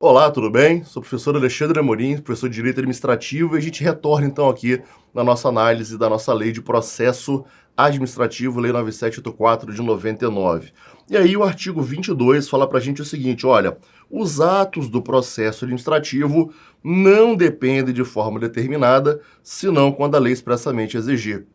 Olá, tudo bem? Sou o professor Alexandre Amorim, professor de Direito Administrativo, e a gente retorna então aqui na nossa análise da nossa Lei de Processo Administrativo, Lei 9784 de 99. E aí o artigo 22 fala para a gente o seguinte, olha, os atos do processo administrativo não dependem de forma determinada, senão quando a lei expressamente exigir.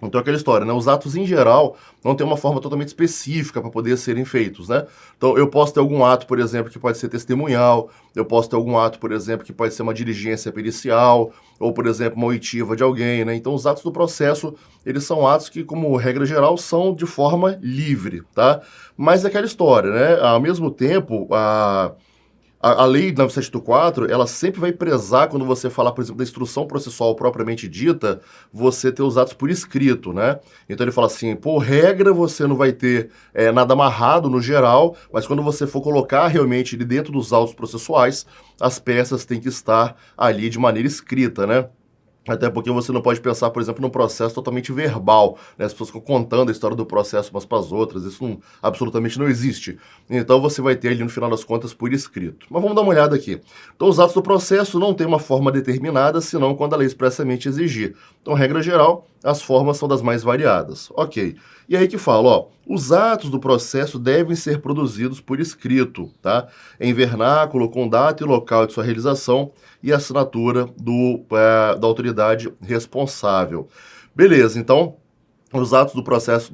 Então, aquela história, né? Os atos, em geral, não tem uma forma totalmente específica para poder serem feitos, né? Então, eu posso ter algum ato, por exemplo, que pode ser testemunhal, eu posso ter algum ato, por exemplo, que pode ser uma diligência pericial, ou, por exemplo, uma oitiva de alguém, né? Então, os atos do processo, eles são atos que, como regra geral, são de forma livre, tá? Mas é aquela história, né? Ao mesmo tempo, a lei 9784, ela sempre vai prezar, quando você falar, por exemplo, da instrução processual propriamente dita, você ter os atos por escrito, né? Então ele fala assim, por regra você não vai ter nada amarrado no geral, mas quando você for colocar realmente ele dentro dos autos processuais, as peças têm que estar ali de maneira escrita, né? Até porque você não pode pensar, por exemplo, num processo totalmente verbal, né? As pessoas ficam contando a história do processo umas para as outras, isso absolutamente não existe. Então você vai ter ali, no final das contas, por escrito. Mas vamos dar uma olhada aqui. Então, os atos do processo não têm uma forma determinada, senão quando a lei expressamente exigir. Então, regra geral, as formas são das mais variadas. Ok. E aí que fala, ó, os atos do processo devem ser produzidos por escrito, tá? Em vernáculo, com data e local de sua realização, e assinatura da autoridade responsável. Beleza, então os atos do processo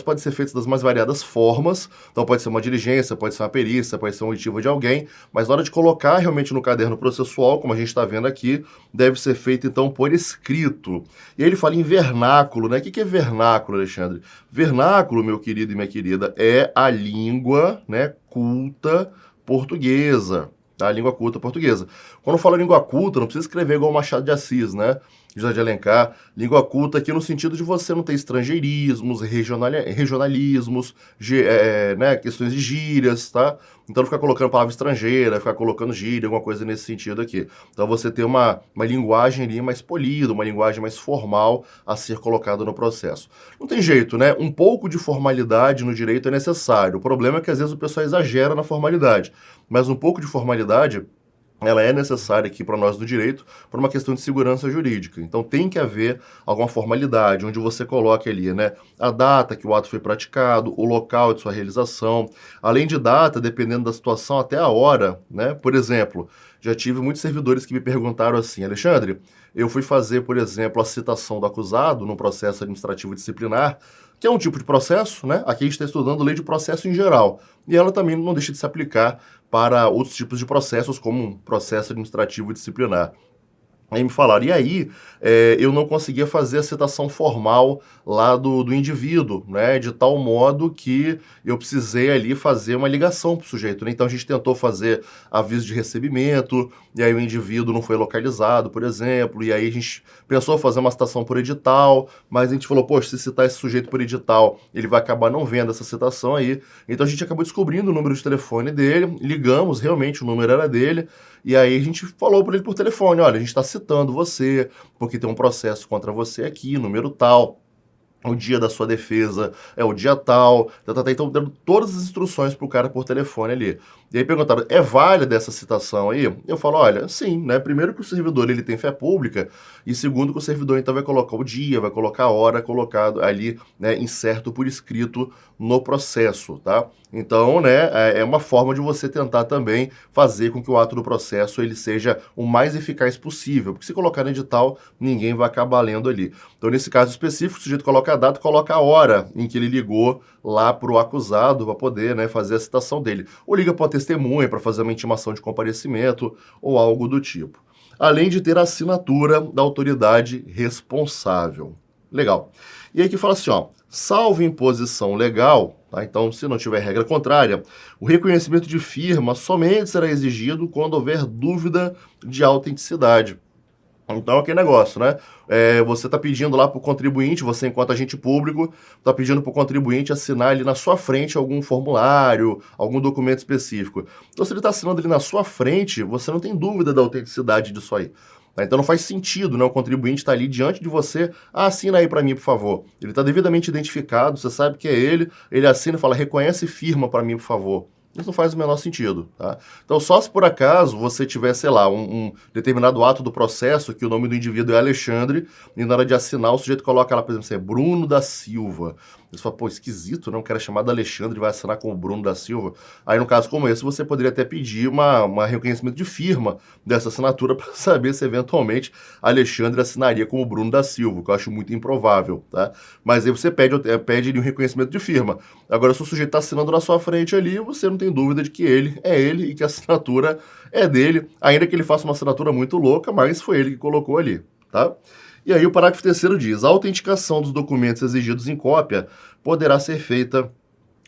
podem ser feitos das mais variadas formas, então pode ser uma diligência, pode ser uma perícia, pode ser uma oitiva de alguém, mas na hora de colocar realmente no caderno processual, como a gente está vendo aqui, deve ser feito então por escrito. E aí ele fala em vernáculo, né? O que é vernáculo, Alexandre? Vernáculo, meu querido e minha querida, é a língua, né, culta portuguesa. A língua culta portuguesa. Quando eu falo língua culta, não precisa escrever igual Machado de Assis, né? José de Alencar. Língua culta aqui no sentido de você não ter estrangeirismos, regionalismos, né, questões de gírias, tá? Então não ficar colocando palavra estrangeira, ficar colocando gíria, alguma coisa nesse sentido aqui. Então você ter uma linguagem ali mais polida, uma linguagem mais formal a ser colocada no processo. Não tem jeito, né? Um pouco de formalidade no direito é necessário. O problema é que às vezes o pessoal exagera na formalidade. Mas um pouco de formalidade ela é necessária aqui para nós do direito por uma questão de segurança jurídica. Então tem que haver alguma formalidade, onde você coloque ali, né, a data que o ato foi praticado, o local de sua realização, além de data, dependendo da situação, até a hora, né? Por exemplo, já tive muitos servidores que me perguntaram assim, Alexandre, eu fui fazer, por exemplo, a citação do acusado num processo administrativo disciplinar, que é um tipo de processo, né? Aqui a gente está estudando lei de processo em geral, e ela também não deixa de se aplicar para outros tipos de processos, como um processo administrativo disciplinar. Aí me falaram, e aí eu não conseguia fazer a citação formal lá do indivíduo, né? De tal modo que eu precisei ali fazer uma ligação para o sujeito, né? Então a gente tentou fazer aviso de recebimento, e aí o indivíduo não foi localizado, por exemplo, e aí a gente pensou fazer uma citação por edital, mas a gente falou, poxa, se citar esse sujeito por edital, ele vai acabar não vendo essa citação aí. Então a gente acabou descobrindo o número de telefone dele, ligamos, realmente o número era dele, e aí a gente falou para ele por telefone, olha, a gente está citando você, porque tem um processo contra você aqui, número tal, o dia da sua defesa é o dia tal, então dando todas as instruções para o cara por telefone ali. E aí perguntaram, é válida essa citação aí? Eu falo, olha, sim, né? Primeiro que o servidor ele tem fé pública, e segundo que o servidor então vai colocar o dia, vai colocar a hora colocado ali, né, incerto por escrito no processo, tá? Então, né, é uma forma de você tentar também fazer com que o ato do processo ele seja o mais eficaz possível, porque se colocar no edital, ninguém vai acabar lendo ali. Então, nesse caso específico, o sujeito coloca a data, coloca a hora em que ele ligou lá para o acusado para poder, né, fazer a citação dele. Ou liga para a testemunha para fazer uma intimação de comparecimento ou algo do tipo. Além de ter a assinatura da autoridade responsável. Legal. E aí que fala assim, ó, salvo imposição legal, tá? Então, se não tiver regra contrária, o reconhecimento de firma somente será exigido quando houver dúvida de autenticidade. Então, aquele negócio, né? Você está pedindo lá para o contribuinte, você enquanto agente público, está pedindo para o contribuinte assinar ali na sua frente algum formulário, algum documento específico. Então, se ele está assinando ali na sua frente, você não tem dúvida da autenticidade disso aí. Tá? Então, não faz sentido, né? O contribuinte está ali diante de você, assina aí para mim, por favor. Ele está devidamente identificado, você sabe que é ele assina e fala, reconhece e firma para mim, por favor. Isso não faz o menor sentido, tá? Então, só se por acaso você tiver, sei lá, um determinado ato do processo que o nome do indivíduo é Alexandre e na hora de assinar o sujeito coloca lá, por exemplo, assim, é Bruno da Silva. Você fala, pô, esquisito, né? Um cara chamado Alexandre vai assinar com o Bruno da Silva. Aí, no caso como esse, você poderia até pedir uma reconhecimento de firma dessa assinatura para saber se eventualmente Alexandre assinaria como Bruno da Silva, que eu acho muito improvável, tá? Mas aí você pede um reconhecimento de firma. Agora, se o sujeito está assinando na sua frente ali, você não tem dúvida de que ele é ele e que a assinatura é dele, ainda que ele faça uma assinatura muito louca, mas foi ele que colocou ali, tá? E aí o parágrafo 3º diz: a autenticação dos documentos exigidos em cópia poderá ser feita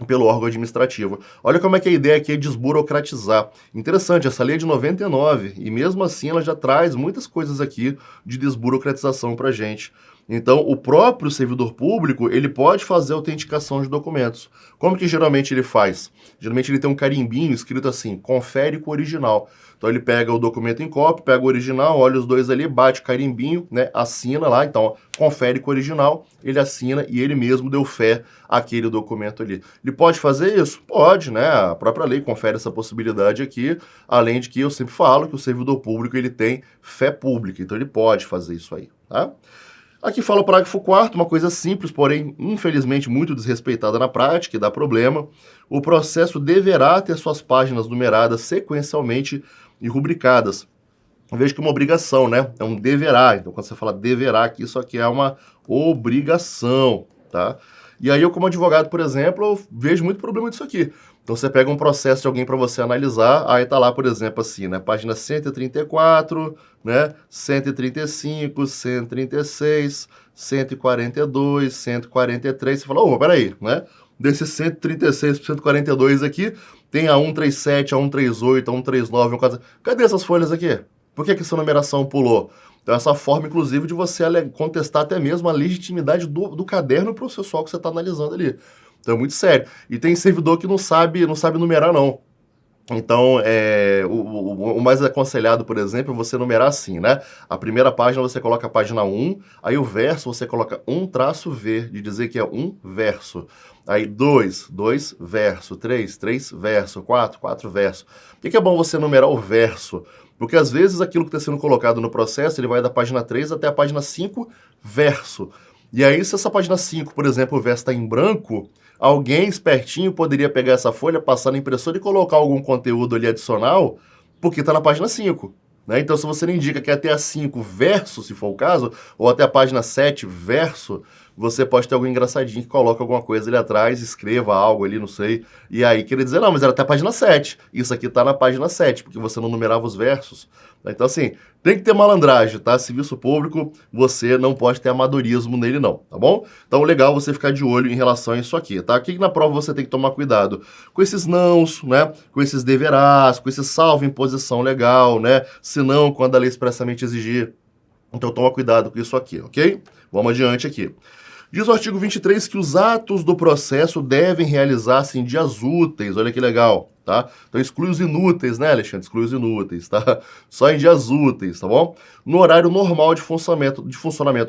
pelo órgão administrativo. Olha como é que a ideia aqui é desburocratizar. Interessante, essa lei é de 99 e mesmo assim ela já traz muitas coisas aqui de desburocratização para gente. Então, o próprio servidor público, ele pode fazer autenticação de documentos. Como que geralmente ele faz? Geralmente ele tem um carimbinho escrito assim, confere com o original. Então, ele pega o documento em cópia, pega o original, olha os dois ali, bate o carimbinho, né, assina lá. Então, confere com o original, ele assina e ele mesmo deu fé àquele documento ali. Ele pode fazer isso? Pode, né? A própria lei confere essa possibilidade aqui, além de que eu sempre falo que o servidor público, ele tem fé pública, então ele pode fazer isso aí, tá? Aqui fala o parágrafo 4º, uma coisa simples, porém, infelizmente, muito desrespeitada na prática e dá problema. O processo deverá ter suas páginas numeradas sequencialmente e rubricadas. Eu vejo que é uma obrigação, né? É um deverá. Então, quando você fala deverá aqui, isso aqui é uma obrigação, tá? E aí, eu como advogado, por exemplo, eu vejo muito problema disso aqui. Então, você pega um processo de alguém para você analisar, aí tá lá, por exemplo, assim, né? Página 134, né? 135, 136, 142, 143. Você fala, ô, peraí, né? Desses 136 para 142 aqui, tem a 137, a 138, a 139, cadê essas folhas aqui? Por que essa numeração pulou? Então, essa forma, inclusive, de você contestar até mesmo a legitimidade do caderno processual que você está analisando ali. Então, é muito sério. E tem servidor que não sabe numerar, não. Então, o mais aconselhado, por exemplo, é você numerar assim, né? A primeira página você coloca a página 1, aí o verso você coloca 1-V, de dizer que é um verso. Aí 2 verso, 3 verso, 4 verso. Por que é bom você numerar o verso? Porque às vezes aquilo que está sendo colocado no processo, ele vai da página 3 até a página 5, verso. E aí, se essa página 5, por exemplo, o verso está em branco, alguém espertinho poderia pegar essa folha, passar na impressora e colocar algum conteúdo ali adicional, porque está na página 5. Né? Então, se você não indica que é até a 5 verso, se for o caso, ou até a página 7 verso, você pode ter algum engraçadinho que coloca alguma coisa ali atrás, escreva algo ali, não sei, e aí queria dizer, não, mas era até a página 7. Isso aqui tá na página 7, porque você não numerava os versos. Então, assim, tem que ter malandragem, tá? Serviço público, você não pode ter amadorismo nele, não, tá bom? Então, legal você ficar de olho em relação a isso aqui, tá? O que na prova você tem que tomar cuidado? Com esses nãos, né? Com esses deverás, com esse salvo em posição legal, né? Se não, quando a lei expressamente exigir. Então, toma cuidado com isso aqui, ok? Vamos adiante aqui. Diz o artigo 23 que os atos do processo devem realizar-se em dias úteis. Olha que legal, tá? Então exclui os inúteis, né, Alexandre? Exclui os inúteis, tá? Só em dias úteis, tá bom? No horário normal de funcionamento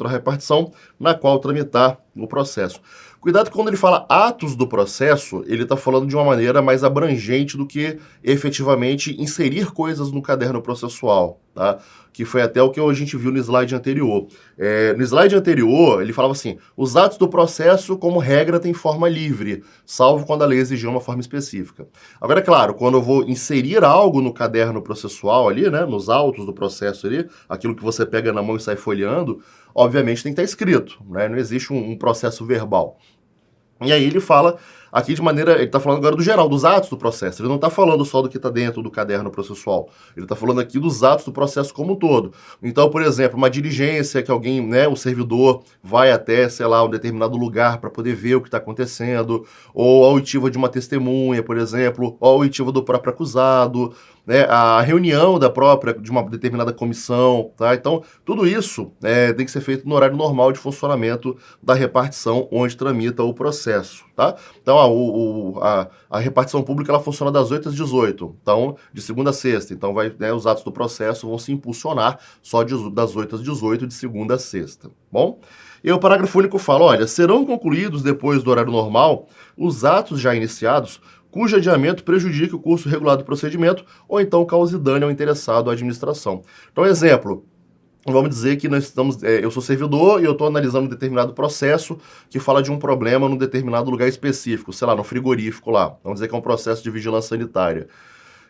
da repartição, na qual tramitar o processo. Cuidado quando ele fala atos do processo, ele está falando de uma maneira mais abrangente do que efetivamente inserir coisas no caderno processual, tá? Que foi até o que a gente viu no slide anterior. No slide anterior, ele falava assim, os atos do processo, como regra, têm forma livre, salvo quando a lei exigir uma forma específica. Agora, é claro, quando eu vou inserir algo no caderno processual ali, né, nos autos do processo ali, aquilo que você pega na mão e sai folheando, obviamente tem que estar escrito, né? Não existe um processo verbal. E aí ele fala aqui de maneira, ele está falando agora do geral, dos atos do processo. Ele não está falando só do que está dentro do caderno processual. Ele está falando aqui dos atos do processo como um todo. Então, por exemplo, uma diligência que alguém, né, o servidor vai até, sei lá, um determinado lugar para poder ver o que está acontecendo, ou a oitiva de uma testemunha, por exemplo, ou a oitiva do próprio acusado, né, a reunião de uma determinada comissão, tá? Então, tudo isso tem que ser feito no horário normal de funcionamento da repartição onde tramita o processo, tá? Então, a repartição pública ela funciona das 8 às 18, então, de segunda a sexta. Então, os atos do processo vão se impulsionar só das 8 às 18, de segunda a sexta, bom? E o parágrafo único fala, olha, serão concluídos depois do horário normal os atos já iniciados cujo adiamento prejudique o curso regular do procedimento ou então cause dano ao interessado à administração. Então, exemplo, vamos dizer que nós estamos, eu sou servidor e eu estou analisando um determinado processo que fala de um problema num determinado lugar específico, sei lá, no frigorífico lá. Vamos dizer que é um processo de vigilância sanitária.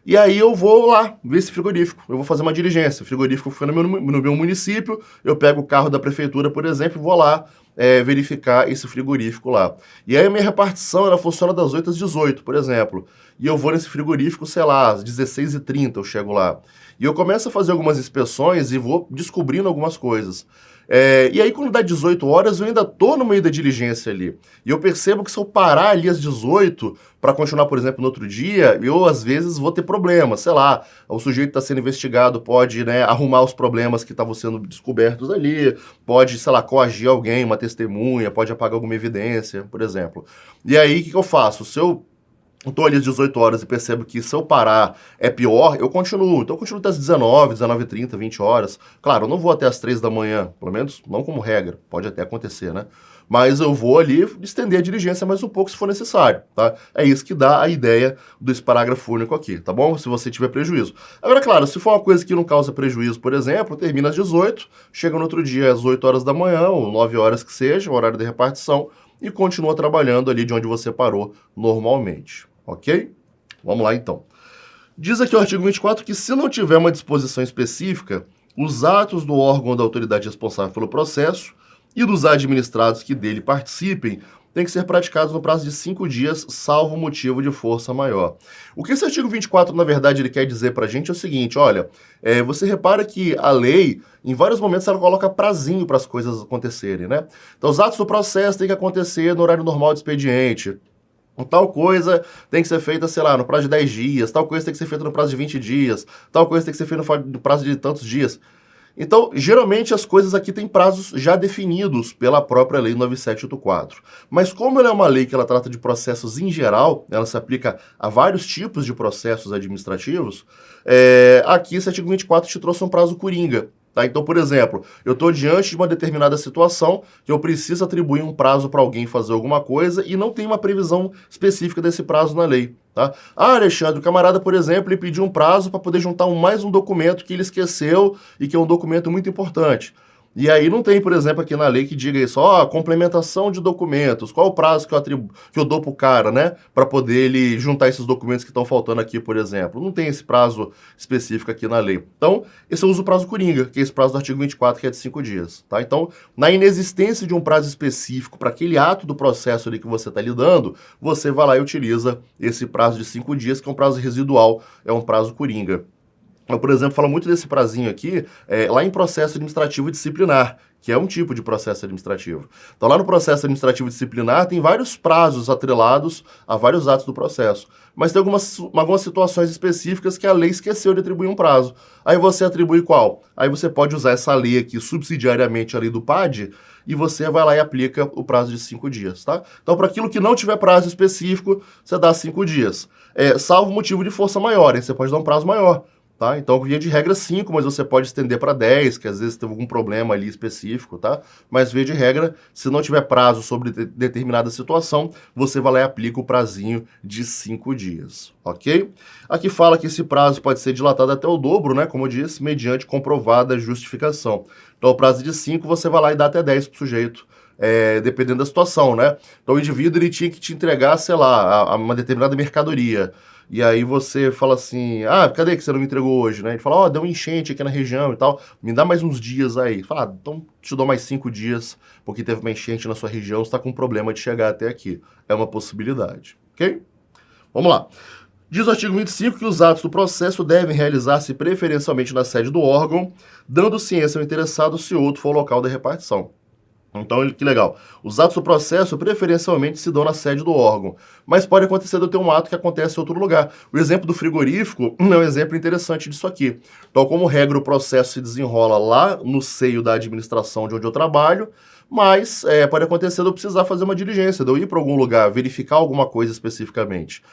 E aí eu vou lá ver esse frigorífico, eu vou fazer uma diligência. O frigorífico fica no meu município, eu pego o carro da prefeitura, por exemplo, e vou lá verificar esse frigorífico lá. E aí a minha repartição, ela funciona das 8 às 18, por exemplo. E eu vou nesse frigorífico, sei lá, às 16h30 eu chego lá. E eu começo a fazer algumas inspeções e vou descobrindo algumas coisas. E aí, quando dá 18 horas, eu ainda tô no meio da diligência ali. E eu percebo que se eu parar ali às 18 para continuar, por exemplo, no outro dia, eu, às vezes, vou ter problemas. Sei lá, o sujeito está sendo investigado pode, né, arrumar os problemas que estavam sendo descobertos ali, pode, sei lá, coagir alguém, uma testemunha, pode apagar alguma evidência, por exemplo. E aí, o que eu faço? Se eu estou ali às 18 horas e percebo que se eu parar é pior, eu continuo. Então eu continuo até às 19, 19h30, 20 horas. Claro, eu não vou até às 3 da manhã, pelo menos não como regra, pode até acontecer, né? Mas eu vou ali estender a diligência mais um pouco se for necessário, tá? É isso que dá a ideia desse parágrafo único aqui, tá bom? Se você tiver prejuízo. Agora, claro, se for uma coisa que não causa prejuízo, por exemplo, termina às 18, chega no outro dia às 8 horas da manhã, ou 9 horas que seja, o horário de repartição, e continua trabalhando ali de onde você parou normalmente. Ok? Vamos lá, então. Diz aqui o artigo 24 que se não tiver uma disposição específica, os atos do órgão ou da autoridade responsável pelo processo e dos administrados que dele participem têm que ser praticados no prazo de 5 dias, salvo motivo de força maior. O que esse artigo 24, na verdade, ele quer dizer pra gente é o seguinte, olha, você repara que a lei, em vários momentos, ela coloca prazinho para as coisas acontecerem, né? Então, os atos do processo têm que acontecer no horário normal de expediente. Tal coisa tem que ser feita, sei lá, no prazo de 10 dias, tal coisa tem que ser feita no prazo de 20 dias, tal coisa tem que ser feita no prazo de tantos dias. Então, geralmente, as coisas aqui têm prazos já definidos pela própria Lei 9784. Mas como ela é uma lei que ela trata de processos em geral, ela se aplica a vários tipos de processos administrativos, aqui esse artigo 24 te trouxe um prazo coringa. Tá? Então, por exemplo, eu estou diante de uma determinada situação que eu preciso atribuir um prazo para alguém fazer alguma coisa e não tem uma previsão específica desse prazo na lei. Tá? Alexandre, o camarada, por exemplo, ele pediu um prazo para poder juntar mais um documento que ele esqueceu e que é um documento muito importante. E aí não tem, por exemplo, aqui na lei que diga isso, complementação de documentos, qual o prazo que eu dou pro cara, né, para poder ele juntar esses documentos que estão faltando aqui, por exemplo. Não tem esse prazo específico aqui na lei. Então, esse eu uso o prazo coringa, que é esse prazo do artigo 24, que é de 5 dias, tá? Então, na inexistência de um prazo específico para aquele ato do processo ali que você está lidando, você vai lá e utiliza esse prazo de 5 dias, que é um prazo residual, é um prazo coringa. Eu, por exemplo, falo muito desse prazinho aqui lá em processo administrativo disciplinar, que é um tipo de processo administrativo. Então, lá no processo administrativo disciplinar, tem vários prazos atrelados a vários atos do processo. Mas tem algumas situações específicas que a lei esqueceu de atribuir um prazo. Aí você atribui qual? Aí você pode usar essa lei aqui, subsidiariamente a lei do PAD, e você vai lá e aplica o prazo de 5 dias, tá? Então, para aquilo que não tiver prazo específico, você dá 5 dias. Salvo motivo de força maior, aí você pode dar um prazo maior. Tá? Então, via de regra 5, mas você pode estender para 10, que às vezes teve algum problema ali específico, tá? Mas, via de regra, se não tiver prazo sobre determinada situação, você vai lá e aplica o prazinho de 5 dias, ok? Aqui fala que esse prazo pode ser dilatado até o dobro, né? Como eu disse, mediante comprovada justificação. Então, o prazo de 5, você vai lá e dá até 10 para o sujeito. Dependendo da situação, né? Então, o indivíduo ele tinha que te entregar, sei lá, uma determinada mercadoria. E aí você fala assim, cadê que você não me entregou hoje, né? Ele fala, deu um enchente aqui na região e tal, me dá mais uns dias aí. Fala, então te dou mais 5 dias, porque teve uma enchente na sua região, você está com um problema de chegar até aqui. É uma possibilidade, ok? Vamos lá. Diz o artigo 25 que os atos do processo devem realizar-se preferencialmente na sede do ôrgão, dando ciência ao interessado se outro for o local da repartição. Então, que legal. Os atos do processo preferencialmente se dão na sede do órgão, mas pode acontecer de eu ter um ato que acontece em outro lugar. O exemplo do frigorífico é um exemplo interessante disso aqui. Então, como regra, o processo se desenrola lá no seio da administração de onde eu trabalho, mas pode acontecer de eu precisar fazer uma diligência, de eu ir para algum lugar, verificar alguma coisa especificamente.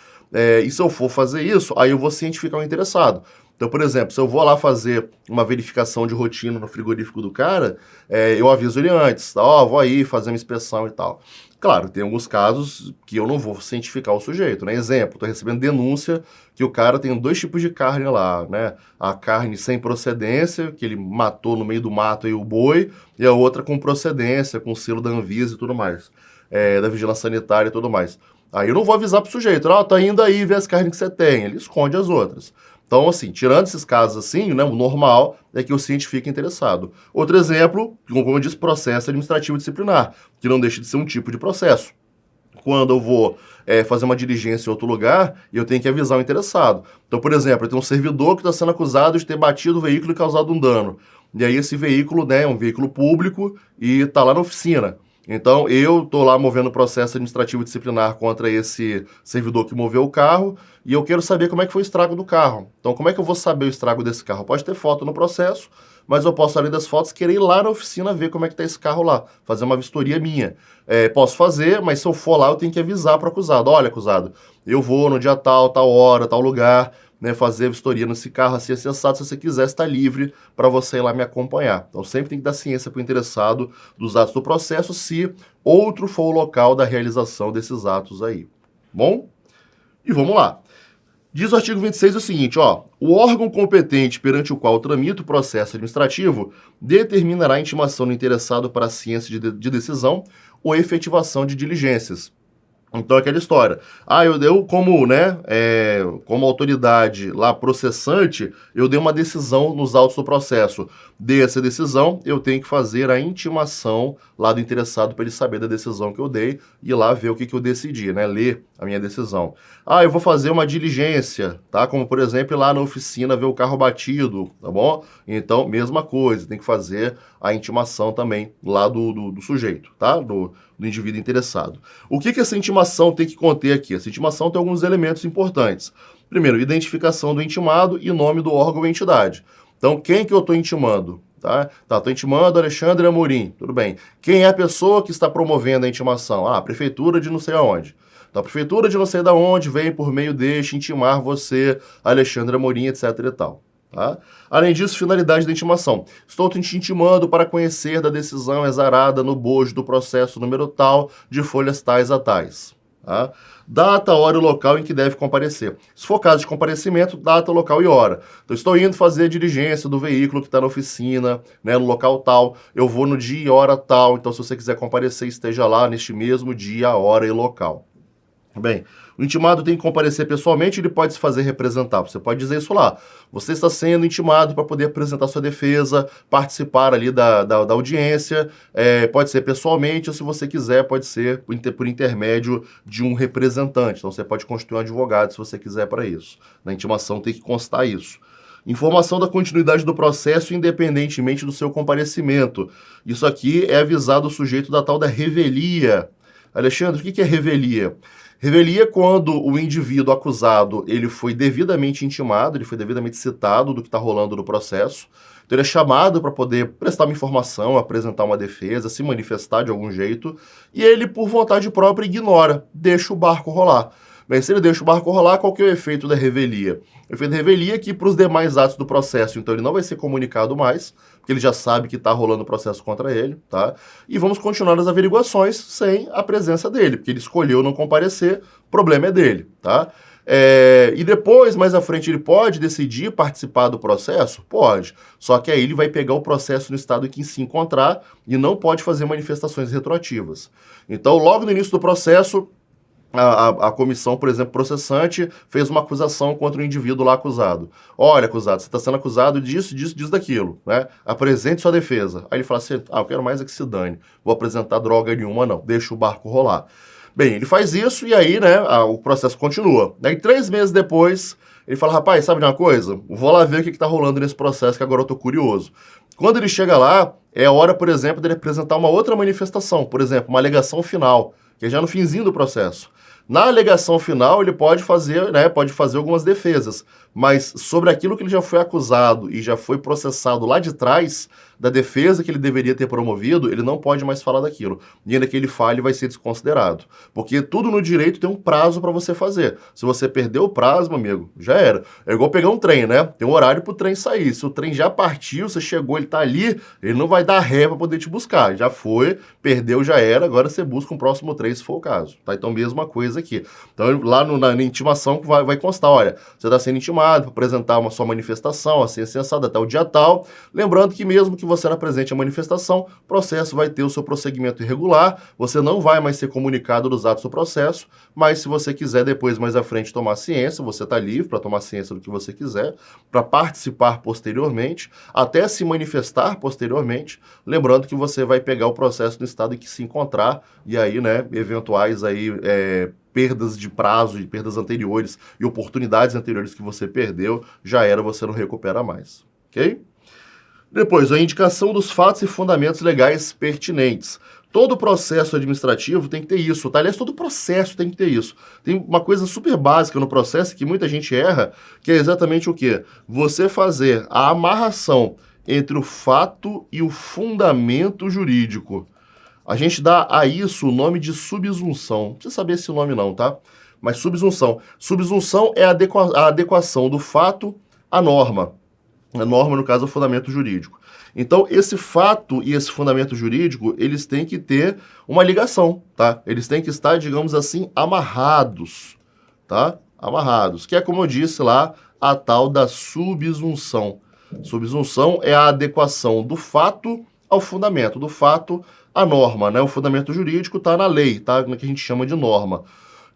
E se eu for fazer isso, aí eu vou cientificar o interessado. Então, por exemplo, se eu vou lá fazer uma verificação de rotina no frigorífico do cara, eu aviso ele antes, ó, vou aí fazer uma inspeção e tal. Claro, tem alguns casos que eu não vou cientificar o sujeito, né? Exemplo, estou recebendo denúncia que o cara tem 2 tipos de carne lá, né? A carne sem procedência, que ele matou no meio do mato aí o boi, e a outra com procedência, com selo da Anvisa e tudo mais, da Vigilância Sanitária e tudo mais. Aí eu não vou avisar pro sujeito, ó, tá indo aí ver as carnes que você tem, ele esconde as outras. Então, assim, tirando esses casos assim, né, o normal é que o científico fique interessado. Outro exemplo, como eu disse, processo administrativo disciplinar, que não deixa de ser um tipo de processo. Quando eu vou fazer uma diligência em outro lugar, eu tenho que avisar o interessado. Então, por exemplo, eu tenho um servidor que está sendo acusado de ter batido o veículo e causado um dano. E aí esse veículo, né, é um veículo público e está lá na oficina. Então, eu estou lá movendo processo administrativo disciplinar contra esse servidor que moveu o carro e eu quero saber como é que foi o estrago do carro. Então, como é que eu vou saber o estrago desse carro? Pode ter foto no processo, mas eu posso, além das fotos, querer ir lá na oficina ver como é que está esse carro lá, fazer uma vistoria minha. Posso fazer, mas se eu for lá, eu tenho que avisar para o acusado. Olha, acusado, eu vou no dia tal, tal hora, tal lugar, né, fazer vistoria nesse carro assim, sensato, se você quiser, está livre para você ir lá me acompanhar. Então, sempre tem que dar ciência para o interessado dos atos do processo, se outro for o local da realização desses atos aí. Bom? E vamos lá. Diz o artigo 26 o seguinte, ó, o órgão competente perante o qual tramita o processo administrativo determinará a intimação do interessado para a ciência de decisão ou efetivação de diligências. Então, aquela história. Eu como, né, como autoridade lá processante, eu dei uma decisão nos autos do processo. Dei essa decisão, eu tenho que fazer a intimação lá do interessado para ele saber da decisão que eu dei e ir lá ver o que eu decidi, né, ler a minha decisão. Eu vou fazer uma diligência, tá? Como, por exemplo, ir lá na oficina ver o carro batido, tá bom? Então, mesma coisa, tem que fazer a intimação também lá do sujeito, tá? Do indivíduo interessado. O que essa intimação tem que conter aqui? Essa intimação tem alguns elementos importantes. Primeiro, identificação do intimado e nome do órgão ou entidade. Então, quem que eu estou intimando? Estou intimando Alexandre Amorim, tudo bem. Quem é a pessoa que está promovendo a intimação? A prefeitura de não sei aonde. Então, a prefeitura de não sei de onde vem por meio deste intimar você, Alexandre Amorim, etc e tal. Tá? Além disso, finalidade da intimação. Estou te intimando para conhecer da decisão exarada no bojo do processo número tal, de folhas tais a tais. Tá? Data, hora e local em que deve comparecer. Se for caso de comparecimento, data, local e hora. Então, estou indo fazer a diligência do veículo que está na oficina, né, no local tal. Eu vou no dia e hora tal. Então, se você quiser comparecer, esteja lá neste mesmo dia, hora e local. Bem, o intimado tem que comparecer pessoalmente, ele pode se fazer representar. Você pode dizer isso lá. Você está sendo intimado para poder apresentar sua defesa, participar ali da audiência, pode ser pessoalmente, ou se você quiser, pode ser por intermédio de um representante. Então, você pode constituir um advogado se você quiser para isso. Na intimação tem que constar isso. Informação da continuidade do processo independentemente do seu comparecimento. Isso aqui é avisado o sujeito da tal da revelia. Alexandre, o que é revelia? Revelia quando o indivíduo acusado ele foi devidamente intimado, ele foi devidamente citado do que está rolando no processo. Então ele é chamado para poder prestar uma informação, apresentar uma defesa, se manifestar de algum jeito, e ele, por vontade própria, ignora, deixa o barco rolar. Bem, se ele deixa o barco rolar, qual que é o efeito da revelia? O efeito da revelia é que para os demais atos do processo, então ele não vai ser comunicado mais, porque ele já sabe que está rolando o processo contra ele, tá? E vamos continuar as averiguações sem a presença dele, porque ele escolheu não comparecer, o problema é dele, tá? E depois, mais à frente, ele pode decidir participar do processo? Pode. Só que aí ele vai pegar o processo no estado em que se encontrar e não pode fazer manifestações retroativas. Então, logo no início do processo, a comissão, por exemplo, processante, fez uma acusação contra o indivíduo lá acusado. Olha, acusado, você está sendo acusado disso, daquilo, né? Apresente sua defesa. Aí ele fala assim, eu quero mais é que se dane. Vou apresentar droga nenhuma, não. Deixa o barco rolar. Bem, ele faz isso e aí, né, o processo continua. Daí, 3 meses depois, ele fala, rapaz, sabe de uma coisa? Vou lá ver o que está rolando nesse processo, que agora eu estou curioso. Quando ele chega lá, é a hora, por exemplo, dele apresentar uma outra manifestação. Por exemplo, uma alegação final, que é já no finzinho do processo. Na alegação final, ele pode fazer, né, pode fazer algumas defesas, mas sobre aquilo que ele já foi acusado e já foi processado lá de trás, da defesa que ele deveria ter promovido, ele não pode mais falar daquilo. E ainda que ele fale, vai ser desconsiderado. Porque tudo no direito tem um prazo para você fazer. Se você perdeu o prazo, meu amigo, já era. É igual pegar um trem, né? Tem um horário pro trem sair. Se o trem já partiu, você chegou, ele tá ali, ele não vai dar ré para poder te buscar. Já foi, perdeu, já era, agora você busca um próximo trem, se for o caso. Tá? Então, mesma coisa aqui. Então, lá na intimação vai constar, olha, você está sendo intimado para apresentar uma sua manifestação, assim, sensada até o dia tal. Lembrando que mesmo que você não apresente a manifestação, o processo vai ter o seu prosseguimento irregular, você não vai mais ser comunicado dos atos do processo, mas se você quiser depois, mais à frente, tomar ciência, você está livre para tomar ciência do que você quiser, para participar posteriormente, até se manifestar posteriormente, lembrando que você vai pegar o processo no estado em que se encontrar, e aí, né, eventuais aí, perdas de prazo, de perdas anteriores e oportunidades anteriores que você perdeu, já era, você não recupera mais, ok? Depois, a indicação dos fatos e fundamentos legais pertinentes. Todo processo administrativo tem que ter isso, tá? Aliás, todo processo tem que ter isso. Tem uma coisa super básica no processo que muita gente erra, que é exatamente o quê? Você fazer a amarração entre o fato e o fundamento jurídico. A gente dá a isso o nome de subsunção. Não precisa saber esse nome não, tá? Mas subsunção. Subsunção é a adequação do fato à norma. A norma, no caso, é o fundamento jurídico. Então, esse fato e esse fundamento jurídico, eles têm que ter uma ligação, tá? Eles têm que estar, digamos assim, amarrados, tá? Amarrados, que é, como eu disse lá, a tal da subsunção. Subsunção é a adequação do fato ao fundamento, do fato à norma, né? O fundamento jurídico está na lei, tá? No que a gente chama de norma.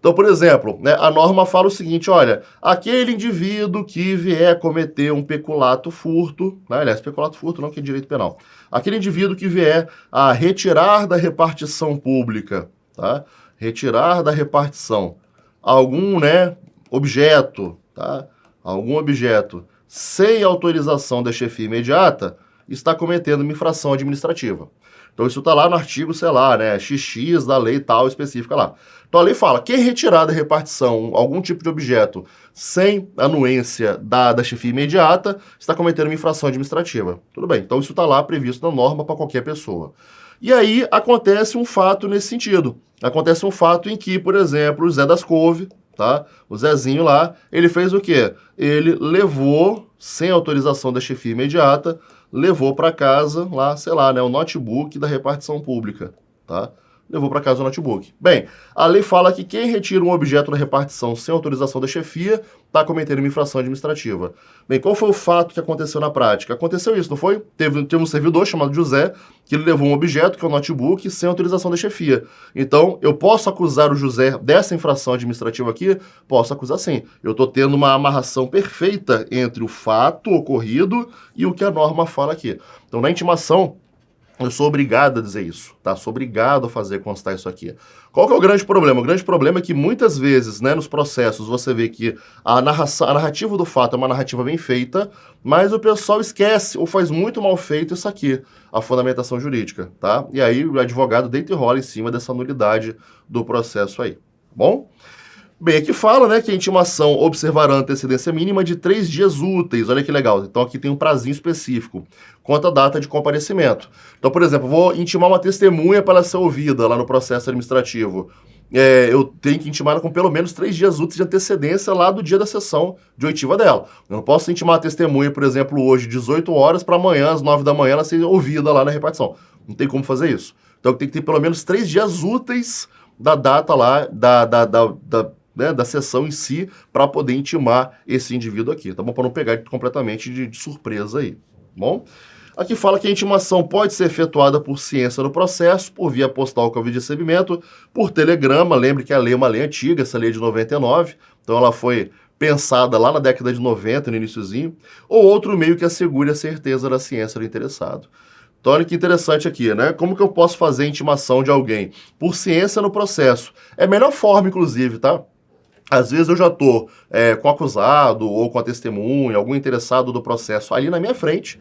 Então, por exemplo, né, a norma fala o seguinte, olha, aquele indivíduo que vier cometer um peculato furto, né, aliás, peculato furto não que é direito penal, aquele indivíduo que vier a retirar da repartição pública, tá, retirar da repartição algum, né, objeto, tá, algum objeto sem autorização da chefia imediata, está cometendo uma infração administrativa. Então, isso está lá no artigo, sei lá, né, XX da lei tal específica lá. Então, a lei fala, quem retirar da repartição algum tipo de objeto sem anuência da chefia imediata, está cometendo uma infração administrativa. Tudo bem, então isso está lá previsto na norma para qualquer pessoa. E aí, acontece um fato nesse sentido. Acontece um fato em que, por exemplo, o Zé das Couve, tá? O Zezinho lá, ele fez o quê? Ele levou, sem autorização da chefia imediata, levou para casa lá, sei lá, né, o notebook da repartição pública, tá? Levou para casa o notebook. Bem, a lei fala que quem retira um objeto da repartição sem autorização da chefia está cometendo uma infração administrativa. Bem, qual foi o fato que aconteceu na prática? Aconteceu isso, não foi? Teve um servidor chamado José, que ele levou um objeto, que é o notebook, sem autorização da chefia. Então, eu posso acusar o José dessa infração administrativa aqui? Posso acusar sim. Eu estou tendo uma amarração perfeita entre o fato ocorrido e o que a norma fala aqui. Então, na intimação, eu sou obrigado a dizer isso, tá? Sou obrigado a fazer constar isso aqui. Qual que é o grande problema? O grande problema é que muitas vezes, né, nos processos, você vê que a narrativa do fato é uma narrativa bem feita, mas o pessoal esquece ou faz muito mal feito isso aqui, a fundamentação jurídica, tá? E aí o advogado deita e rola em cima dessa nulidade do processo aí, bom? Bem, aqui fala, né, que a intimação observará a antecedência mínima de 3 dias úteis. Olha que legal. Então, aqui tem um prazinho específico quanto à data de comparecimento. Então, por exemplo, vou intimar uma testemunha para ela ser ouvida lá no processo administrativo. Eu tenho que intimar com pelo menos 3 dias úteis de antecedência lá do dia da sessão de oitiva dela. Eu não posso intimar a testemunha, por exemplo, hoje, 18 horas, para amanhã, às 9 da manhã, ela ser ouvida lá na repartição. Não tem como fazer isso. Então, tem que ter pelo menos 3 dias úteis da data lá, da sessão em si, para poder intimar esse indivíduo aqui, tá bom? Para não pegar completamente de surpresa aí, bom? Aqui fala que a intimação pode ser efetuada por ciência no processo, por via postal com de recebimento, por telegrama. Lembre que a lei é uma lei antiga, essa lei é de 99, então ela foi pensada lá na década de 90, no iniciozinho, ou outro meio que assegure a certeza da ciência do interessado. Então, olha que interessante aqui, né? Como que eu posso fazer a intimação de alguém? Por ciência no processo. É a melhor forma, inclusive, tá? Às vezes eu já estou com o acusado ou com a testemunha, algum interessado do processo ali na minha frente,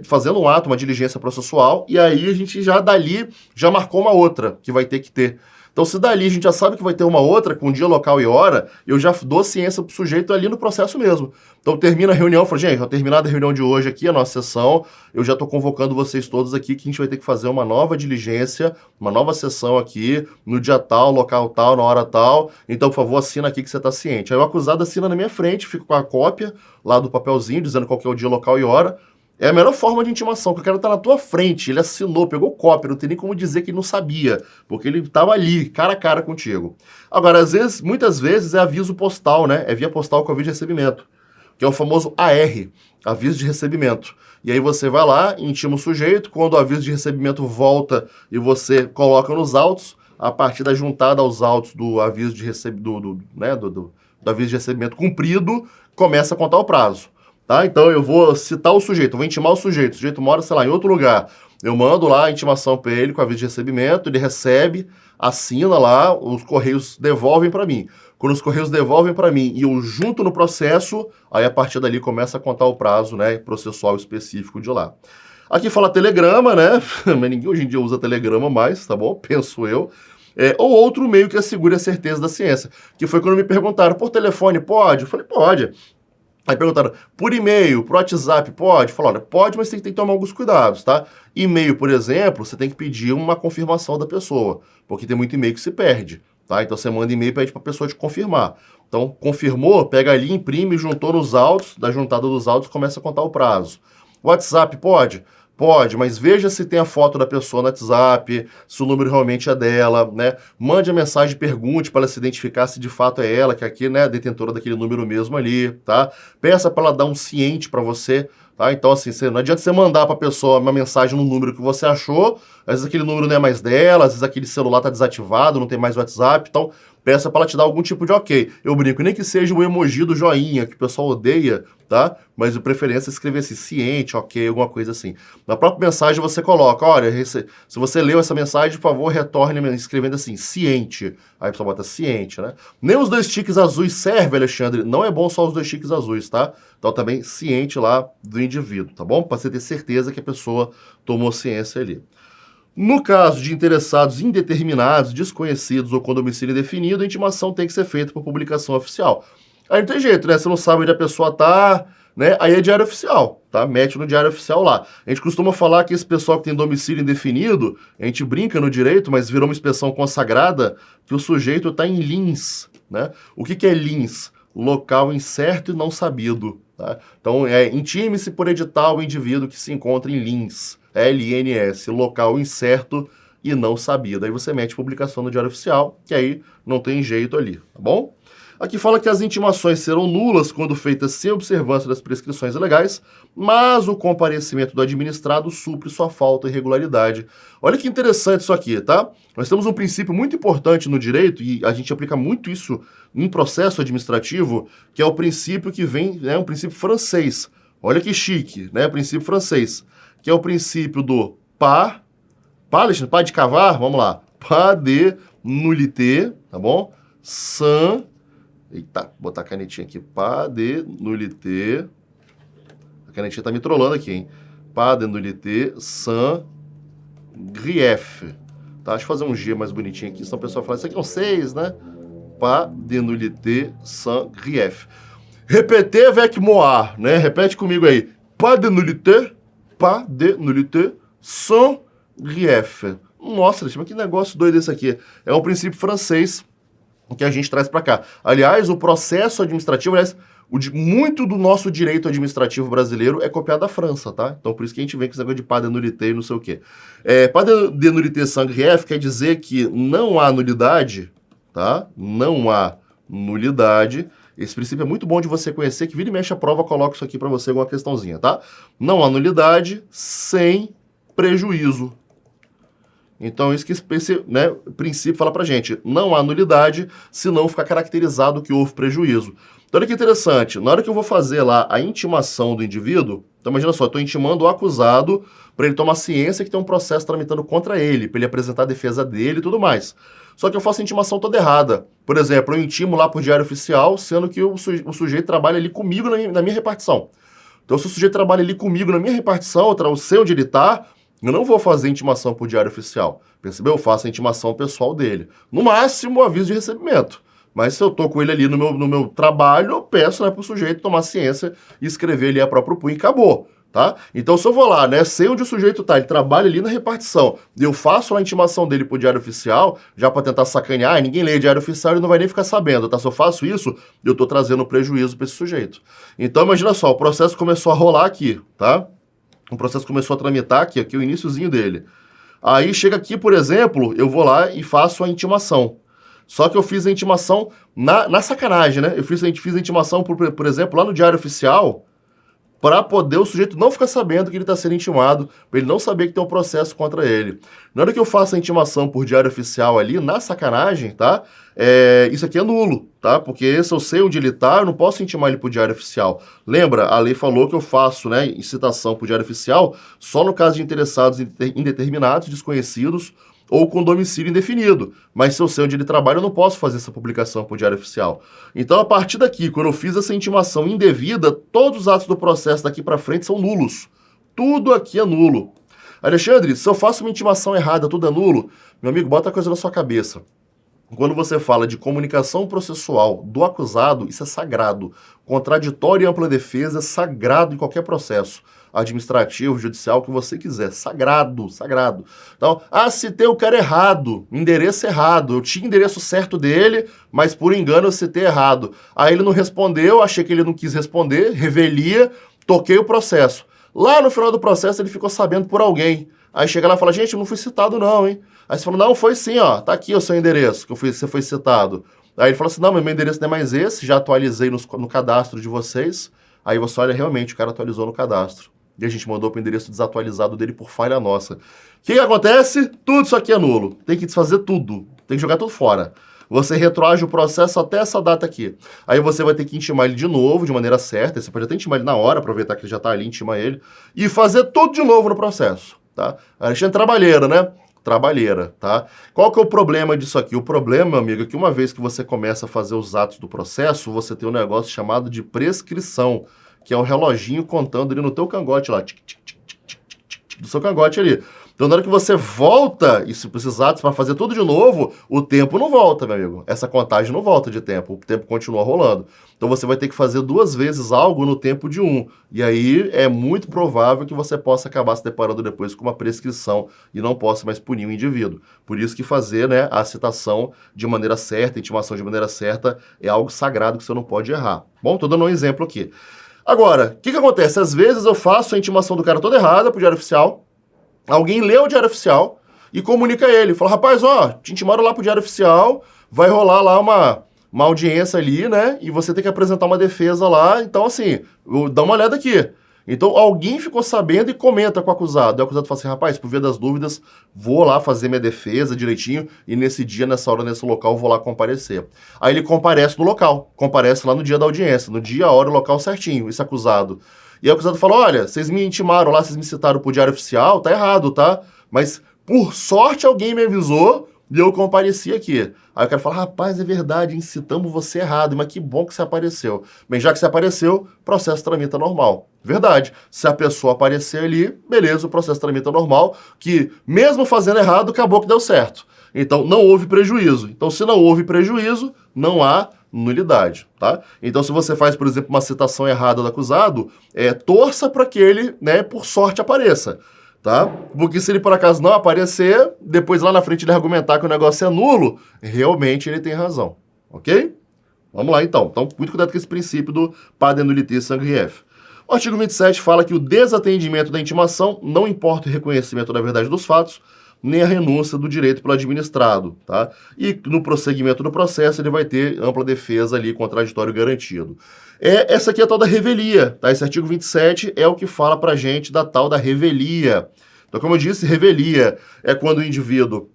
fazendo um ato, uma diligência processual, e aí a gente já dali já marcou uma outra que vai ter que ter. Então, se dali a gente já sabe que vai ter uma outra com dia, local e hora, eu já dou ciência pro sujeito ali no processo mesmo. Então, termina a reunião, falo, gente, terminada a reunião de hoje aqui, a nossa sessão, eu já estou convocando vocês todos aqui que a gente vai ter que fazer uma nova diligência, uma nova sessão aqui, no dia tal, local tal, na hora tal. Então, por favor, assina aqui que você está ciente. Aí o acusado assina na minha frente, fica com a cópia lá do papelzinho, dizendo qual que é o dia, local e hora. É a melhor forma de intimação, que o cara tá na tua frente, ele assinou, pegou cópia, não tem nem como dizer que ele não sabia, porque ele tava ali, cara a cara contigo. Agora, às vezes, muitas vezes é aviso postal, né? É via postal com aviso de recebimento, que é o famoso AR, aviso de recebimento. E aí você vai lá, intima o sujeito, quando o aviso de recebimento volta e você coloca nos autos, a partir da juntada aos autos do aviso de do aviso de recebimento cumprido, começa a contar o prazo. Tá? Então eu vou citar o sujeito, vou intimar o sujeito mora, sei lá, em outro lugar. Eu mando lá a intimação para ele com aviso de recebimento, ele recebe, assina lá, os Correios devolvem para mim. Quando os Correios devolvem para mim e eu junto no processo, aí a partir dali começa a contar o prazo, né, processual específico de lá. Aqui fala telegrama, né? Mas ninguém hoje em dia usa telegrama mais, tá bom? Penso eu. Ou outro meio que assegure a certeza da ciência, que foi quando me perguntaram, por telefone pode? Eu falei, pode. Aí perguntaram, por e-mail, por WhatsApp, pode? Falaram, pode, mas tem que tomar alguns cuidados, tá? E-mail, por exemplo, você tem que pedir uma confirmação da pessoa, porque tem muito e-mail que se perde, tá? Então você manda e-mail e pede para a pessoa te confirmar. Então, confirmou, pega ali, imprime, juntou nos autos, da juntada dos autos começa a contar o prazo. WhatsApp, pode? Pode, mas veja se tem a foto da pessoa no WhatsApp, se o número realmente é dela, né? Mande a mensagem, pergunte para ela se identificar se de fato é ela, que aqui, né, detentora daquele número mesmo ali, tá? Peça para ela dar um ciente para você, tá? Então, assim, não adianta você mandar para a pessoa uma mensagem no número que você achou, às vezes aquele número não é mais dela, às vezes aquele celular tá desativado, não tem mais WhatsApp, então peça para ela te dar algum tipo de ok. Eu brinco, nem que seja o emoji do joinha, que o pessoal odeia, tá? Mas de preferência escrever assim, ciente, ok, alguma coisa assim. Na própria mensagem você coloca, olha, se você leu essa mensagem, por favor, retorne escrevendo assim, ciente. Aí a pessoa bota ciente, né? Nem os 2 tiques azuis servem, Alexandre. Não é bom só os 2 tiques azuis, tá? Então também ciente lá do indivíduo, tá bom? Para você ter certeza que a pessoa tomou ciência ali. No caso de interessados indeterminados, desconhecidos ou com domicílio indefinido, a intimação tem que ser feita por publicação oficial. Aí não tem jeito, né? Você não sabe onde a pessoa tá, né? Aí é diário oficial, tá? Mete no diário oficial lá. A gente costuma falar que esse pessoal que tem domicílio indefinido, a gente brinca no direito, mas virou uma expressão consagrada, que o sujeito está em lins, né? O que é lins? Local incerto e não sabido, tá? Então, intime-se por edital o indivíduo que se encontra em lins. LNS, local incerto e não sabido. Aí você mete publicação no Diário Oficial, que aí não tem jeito ali, tá bom? Aqui fala que as intimações serão nulas quando feitas sem observância das prescrições legais, mas o comparecimento do administrado supre sua falta e irregularidade. Olha que interessante isso aqui, tá? Nós temos um princípio muito importante no direito, e a gente aplica muito isso em processo administrativo, que é o princípio que vem, né, um princípio francês. Olha que chique, né? Princípio francês, que é o princípio do pas de cavar, vamos lá, pas de nullité, tá bom? Sans, eita, vou botar a canetinha aqui, pas de nullité, a canetinha tá me trollando aqui, hein? Pas de nullité sans grief, tá? Deixa eu fazer um G mais bonitinho aqui, senão o pessoal fala, isso aqui é um 6, né? Pas de nullité sans grief. Repetir avec moi, né? Repete comigo aí, pas de nullité sans grief. Nossa, mas que negócio doido esse aqui. É um princípio francês que a gente traz para cá. Aliás, o processo administrativo, muito do nosso direito administrativo brasileiro é copiado da França, tá? Então, por isso que a gente vem com esse negócio de pas de nullité e não sei o quê. Pas de nullité sans grief quer dizer que não há nulidade, tá? Não há nulidade. Esse princípio é muito bom de você conhecer, que vira e mexe a prova, coloca isso aqui para você, alguma questãozinha, tá? Não há nulidade sem prejuízo. Então, isso que esse, né, princípio fala pra gente. Não há nulidade se não ficar caracterizado que houve prejuízo. Então, olha que interessante. Na hora que eu vou fazer lá a intimação do indivíduo, então imagina só, eu estou intimando o acusado para ele tomar ciência que tem um processo tramitando contra ele, para ele apresentar a defesa dele e tudo mais. Só que eu faço a intimação toda errada. Por exemplo, eu intimo lá por diário oficial, sendo que o sujeito trabalha ali comigo na minha repartição. Então, se o sujeito trabalha ali comigo na minha repartição, eu sei onde ele está, Eu não vou fazer intimação por diário oficial, percebeu? Eu faço a intimação pessoal dele. No máximo, o aviso de recebimento. Mas se eu tô com ele ali no meu trabalho, eu peço, né, pro sujeito tomar ciência e escrever ali a próprio punho e acabou, tá? Então, se eu vou lá, né, sei onde o sujeito tá, ele trabalha ali na repartição, e eu faço a intimação dele pro diário oficial, já para tentar sacanear, ninguém lê diário oficial, ele não vai nem ficar sabendo, tá? Se eu faço isso, eu tô trazendo prejuízo para esse sujeito. Então, imagina só, o processo começou a rolar aqui, tá? O processo começou a tramitar aqui o iniciozinho dele. Aí chega aqui, por exemplo, eu vou lá e faço a intimação. Só que eu fiz a intimação na sacanagem, né? Eu fiz a intimação, por exemplo, lá no Diário Oficial, para poder o sujeito não ficar sabendo que ele está sendo intimado, para ele não saber que tem um processo contra ele. Na hora que eu faço a intimação por Diário Oficial ali, na sacanagem, tá? Isso aqui é nulo, tá? Porque se eu sei onde ele está, eu não posso intimar ele por Diário Oficial. Lembra, a lei falou que eu faço, né, incitação por Diário Oficial só no caso de interessados indeterminados, desconhecidos, ou com domicílio indefinido. Mas se eu sei onde ele trabalha, eu não posso fazer essa publicação por diário oficial. Então, a partir daqui, quando eu fiz essa intimação indevida, todos os atos do processo daqui para frente são nulos. Tudo aqui é nulo. Alexandre, se eu faço uma intimação errada, tudo é nulo? Meu amigo, bota a coisa na sua cabeça. Quando você fala de comunicação processual do acusado, isso é sagrado. Contraditório e ampla defesa é sagrado em qualquer processo. Administrativo, judicial, o que você quiser. Sagrado, sagrado. Então, citei o cara errado, endereço errado. Eu tinha endereço certo dele, mas por engano eu citei errado. Aí ele não respondeu, achei que ele não quis responder, revelia, toquei o processo. Lá no final do processo ele ficou sabendo por alguém. Aí chega lá e fala, gente, eu não fui citado não, hein? Aí você fala, não, foi sim, ó, tá aqui o seu endereço, que você foi citado. Aí ele fala assim, não, mas meu endereço não é mais esse, já atualizei no cadastro de vocês. Aí você olha, realmente, o cara atualizou no cadastro. E a gente mandou pro endereço desatualizado dele por falha nossa. O que acontece? Tudo isso aqui é nulo. Tem que desfazer tudo. Tem que jogar tudo fora. Você retroage o processo até essa data aqui. Aí você vai ter que intimar ele de novo, de maneira certa. Você pode até intimar ele na hora, aproveitar que ele já tá ali, intimar ele. E fazer tudo de novo no processo, tá? Alexandre, trabalheira, né? Trabalheira, tá? Qual que é o problema disso aqui? O problema, amigo, é que uma vez que você começa a fazer os atos do processo, você tem um negócio chamado de prescrição, que é o reloginho contando ali no teu cangote lá, tic, tic, tic, tic, tic, tic, tic, do seu cangote ali. Então, na hora que você volta esses atos para fazer tudo de novo, o tempo não volta, meu amigo. Essa contagem não volta de tempo, o tempo continua rolando. Então, você vai ter que fazer 2 vezes algo no tempo de 1. E aí, é muito provável que você possa acabar se deparando depois com uma prescrição e não possa mais punir o indivíduo. Por isso que fazer, né, a citação de maneira certa, a intimação de maneira certa, é algo sagrado que você não pode errar. Bom, estou dando um exemplo aqui. Agora, o que acontece? Às vezes eu faço a intimação do cara toda errada pro diário oficial, alguém lê o diário oficial e comunica a ele. Fala, rapaz, ó, te intimaram lá pro diário oficial, vai rolar lá uma audiência ali, né? E você tem que apresentar uma defesa lá. Então, assim, dá uma olhada aqui. Então, alguém ficou sabendo e comenta com o acusado. E o acusado fala assim, rapaz, por via das dúvidas, vou lá fazer minha defesa direitinho e nesse dia, nessa hora, nesse local, vou lá comparecer. Aí ele comparece no local, comparece lá no dia da audiência, no dia, a hora, o local certinho, esse acusado. E o acusado fala, olha, vocês me intimaram lá, vocês me citaram pro diário oficial, tá errado, tá? Mas, por sorte, alguém me avisou e eu compareci aqui. Aí o cara fala, rapaz, é verdade, incitamos você errado, mas que bom que você apareceu. Bem, já que você apareceu, processo tramita normal. Verdade. Se a pessoa aparecer ali, beleza, o processo tramita normal, que mesmo fazendo errado, acabou que deu certo. Então, não houve prejuízo. Então, se não houve prejuízo, não há nulidade, tá? Então, se você faz, por exemplo, uma citação errada do acusado, torça para que ele, né, por sorte, apareça. Tá? Porque se ele por acaso não aparecer, depois lá na frente ele argumentar que o negócio é nulo, realmente ele tem razão, ok? Vamos lá então. Então, muito cuidado com esse princípio do padem nullité sangue ref. O artigo 27 fala que o desatendimento da intimação não importa o reconhecimento da verdade dos fatos, nem a renúncia do direito pelo administrado, tá? E no prosseguimento do processo ele vai ter ampla defesa ali, contraditório garantido. Essa aqui é a tal da revelia, tá? Esse artigo 27 é o que fala pra gente da tal da revelia. Então, como eu disse, revelia é quando o indivíduo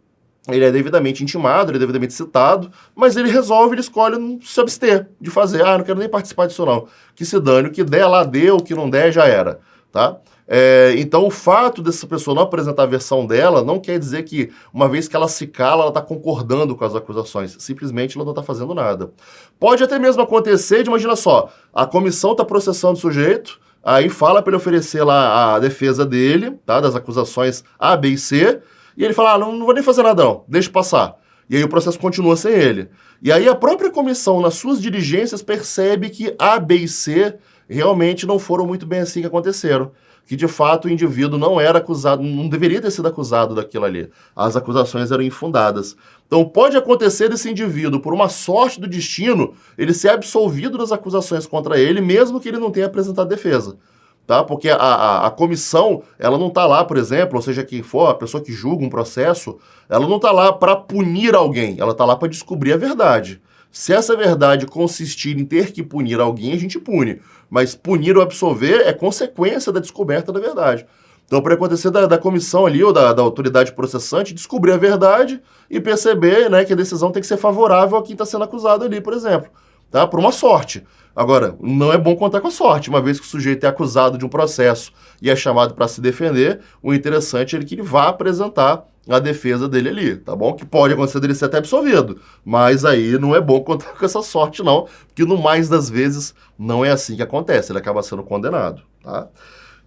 ele é devidamente intimado, ele é devidamente citado, mas ele resolve, ele escolhe se abster de fazer. Não quero nem participar disso não. Que se dane, o que der lá deu, o que não der já era, tá? Então, o fato dessa pessoa não apresentar a versão dela não quer dizer que, uma vez que ela se cala, ela está concordando com as acusações. Simplesmente ela não está fazendo nada. Pode até mesmo acontecer, imagina só, a comissão está processando o sujeito, aí fala para ele oferecer lá a defesa dele, tá, das acusações A, B e C, e ele fala, não vou nem fazer nada não, deixa passar. E aí o processo continua sem ele. E aí a própria comissão, nas suas diligências, percebe que A, B e C realmente não foram muito bem assim que aconteceram. Que, de fato, o indivíduo não era acusado, não deveria ter sido acusado daquilo ali. As acusações eram infundadas. Então, pode acontecer desse indivíduo, por uma sorte do destino, ele ser absolvido das acusações contra ele, mesmo que ele não tenha apresentado defesa. Tá? Porque a comissão, ela não está lá, por exemplo, ou seja, quem for, a pessoa que julga um processo, ela não está lá para punir alguém, ela está lá para descobrir a verdade. Se essa verdade consistir em ter que punir alguém, a gente pune. Mas punir ou absolver é consequência da descoberta da verdade. Então, pode acontecer da comissão ali, ou da autoridade processante, descobrir a verdade e perceber, né, que a decisão tem que ser favorável a quem está sendo acusado ali, por exemplo. Tá? Por uma sorte. Agora, não é bom contar com a sorte. Uma vez que o sujeito é acusado de um processo e é chamado para se defender, o interessante é que ele vá apresentar a defesa dele ali, tá bom? Que pode acontecer dele ser até absolvido, mas aí não é bom contar com essa sorte não, porque no mais das vezes não é assim que acontece, ele acaba sendo condenado, tá?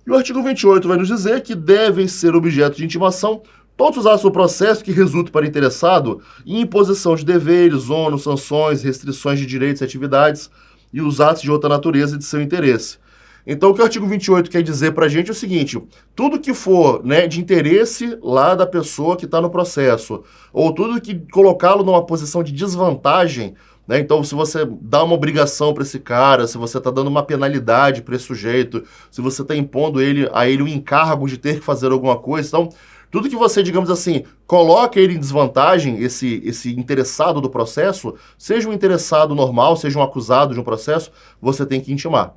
E o artigo 28 vai nos dizer que devem ser objeto de intimação todos os atos do processo que resultem para o interessado em imposição de deveres, ônus, sanções, restrições de direitos e atividades e os atos de outra natureza de seu interesse. Então, o que o artigo 28 quer dizer para a gente é o seguinte, tudo que for, né, de interesse lá da pessoa que está no processo, ou tudo que colocá-lo numa posição de desvantagem, né, então se você dá uma obrigação para esse cara, se você está dando uma penalidade para esse sujeito, se você está impondo a ele o encargo de ter que fazer alguma coisa, então tudo que você, digamos assim, coloca ele em desvantagem, esse interessado do processo, seja um interessado normal, seja um acusado de um processo, você tem que intimar.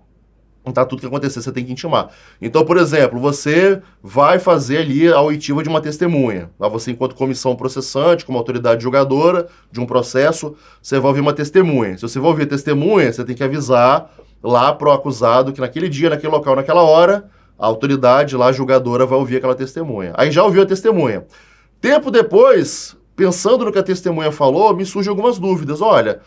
Tá, tudo que acontecer, você tem que intimar. Então, por exemplo, você vai fazer ali a oitiva de uma testemunha. Você, enquanto comissão processante, como autoridade julgadora de um processo, você vai ouvir uma testemunha. Se você vai ouvir testemunha, você tem que avisar lá pro acusado que naquele dia, naquele local, naquela hora, a autoridade lá, julgadora, vai ouvir aquela testemunha. Aí já ouviu a testemunha. Tempo depois, pensando no que a testemunha falou, me surgem algumas dúvidas. Olha,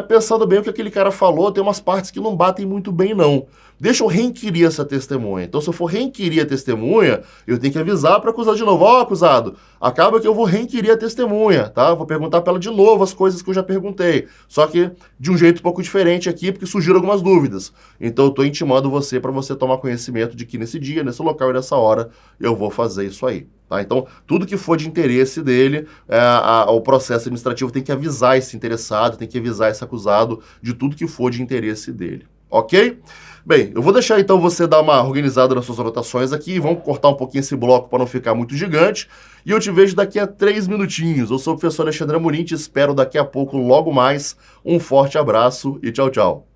pensando bem o que aquele cara falou, tem umas partes que não batem muito bem, não. Deixa eu reinquirir essa testemunha. Então, se eu for reinquirir a testemunha, eu tenho que avisar para acusar de novo. Ó, acusado, acaba que eu vou reinquirir a testemunha, tá? Vou perguntar para ela de novo as coisas que eu já perguntei. Só que de um jeito um pouco diferente aqui, porque surgiram algumas dúvidas. Então, eu estou intimando você para você tomar conhecimento de que nesse dia, nesse local e nessa hora, eu vou fazer isso aí. Tá? Então, tudo que for de interesse dele, o processo administrativo tem que avisar esse interessado, tem que avisar esse acusado de tudo que for de interesse dele. Ok? Bem, eu vou deixar então você dar uma organizada nas suas anotações aqui, vamos cortar um pouquinho esse bloco para não ficar muito gigante, e eu te vejo daqui a 3 minutinhos. Eu sou o professor Alexandre Amorim, te espero daqui a pouco, logo mais. Um forte abraço e tchau, tchau.